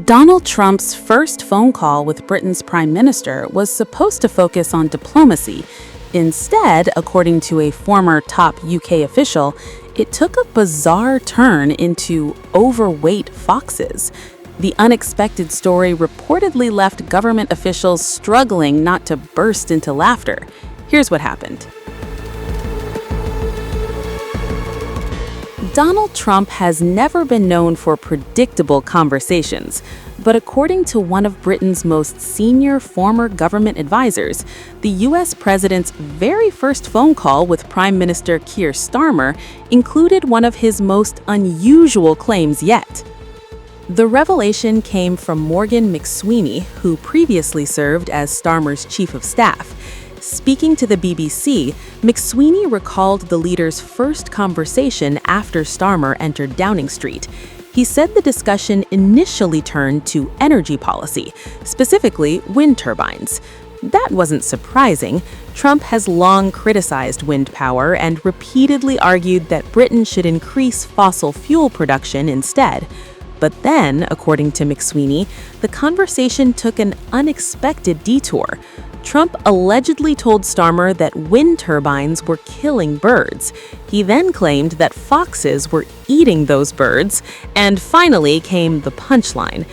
Donald Trump's first phone call with Britain's Prime Minister was supposed to focus on diplomacy. Instead, according to a former top UK official, it took a bizarre turn into overweight foxes. The unexpected story reportedly left government officials struggling not to burst into laughter. Here's what happened. Donald Trump has never been known for predictable conversations, but according to one of Britain's most senior former government advisors, the U.S. president's very first phone call with Prime Minister Keir Starmer included one of his most unusual claims yet. The revelation came from Morgan McSweeney, who previously served as Starmer's chief of staff. Speaking to the BBC, McSweeney recalled the leader's first conversation after Starmer entered Downing Street. He said the discussion initially turned to energy policy, specifically wind turbines. That wasn't surprising. Trump has long criticized wind power and repeatedly argued that Britain should increase fossil fuel production instead. But then, according to McSweeney, the conversation took an unexpected detour. Trump allegedly told Starmer that wind turbines were killing birds. He then claimed that foxes were eating those birds, and finally came the punchline.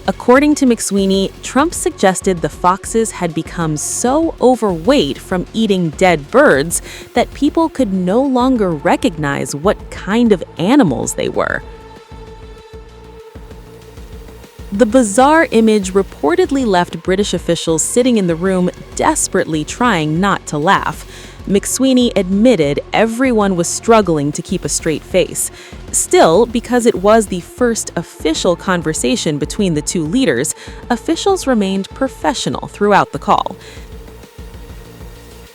According to McSweeney, Trump suggested the foxes had become so overweight from eating dead birds that people could no longer recognize what kind of animals they were. The bizarre image reportedly left British officials sitting in the room desperately trying not to laugh. McSweeney admitted everyone was struggling to keep a straight face. Still, because it was the first official conversation between the two leaders, officials remained professional throughout the call.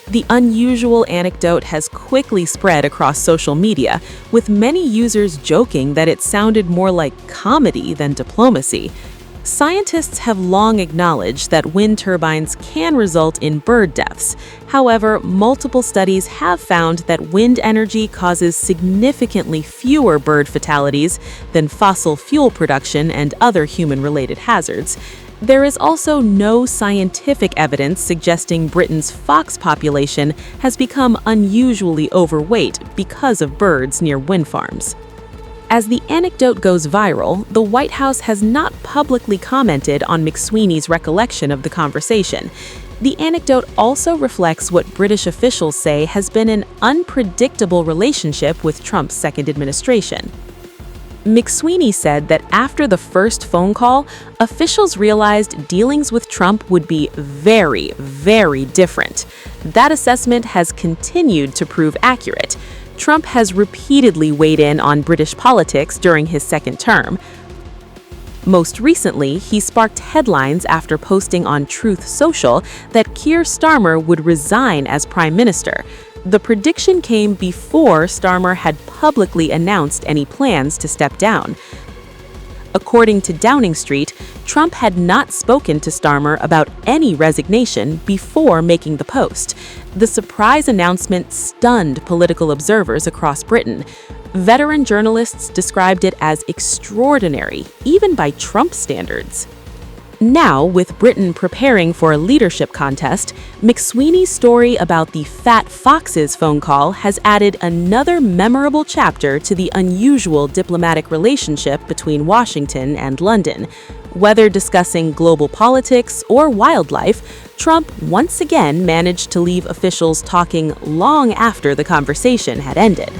The unusual anecdote has quickly spread across social media, with many users joking that it sounded more like comedy than diplomacy. Scientists have long acknowledged that wind turbines can result in bird deaths. However, multiple studies have found that wind energy causes significantly fewer bird fatalities than fossil fuel production and other human-related hazards. There is also no scientific evidence suggesting Britain's fox population has become unusually overweight because of birds near wind farms. As the anecdote goes viral, the White House has not publicly commented on McSweeney's recollection of the conversation. The anecdote also reflects what British officials say has been an unpredictable relationship with Trump's second administration. McSweeney said that after the first phone call, officials realized dealings with Trump would be very, very different. That assessment has continued to prove accurate. Trump has repeatedly weighed in on British politics during his second term. Most recently, he sparked headlines after posting on Truth Social that Keir Starmer would resign as Prime Minister. The prediction came before Starmer had publicly announced any plans to step down. According to Downing Street, Trump had not spoken to Starmer about any resignation before making the post. The surprise announcement stunned political observers across Britain. Veteran journalists described it as extraordinary, even by Trump standards. Now, with Britain preparing for a leadership contest, McSweeney's story about the Fat Foxes phone call has added another memorable chapter to the unusual diplomatic relationship between Washington and London. Whether discussing global politics or wildlife, Trump once again managed to leave officials talking long after the conversation had ended.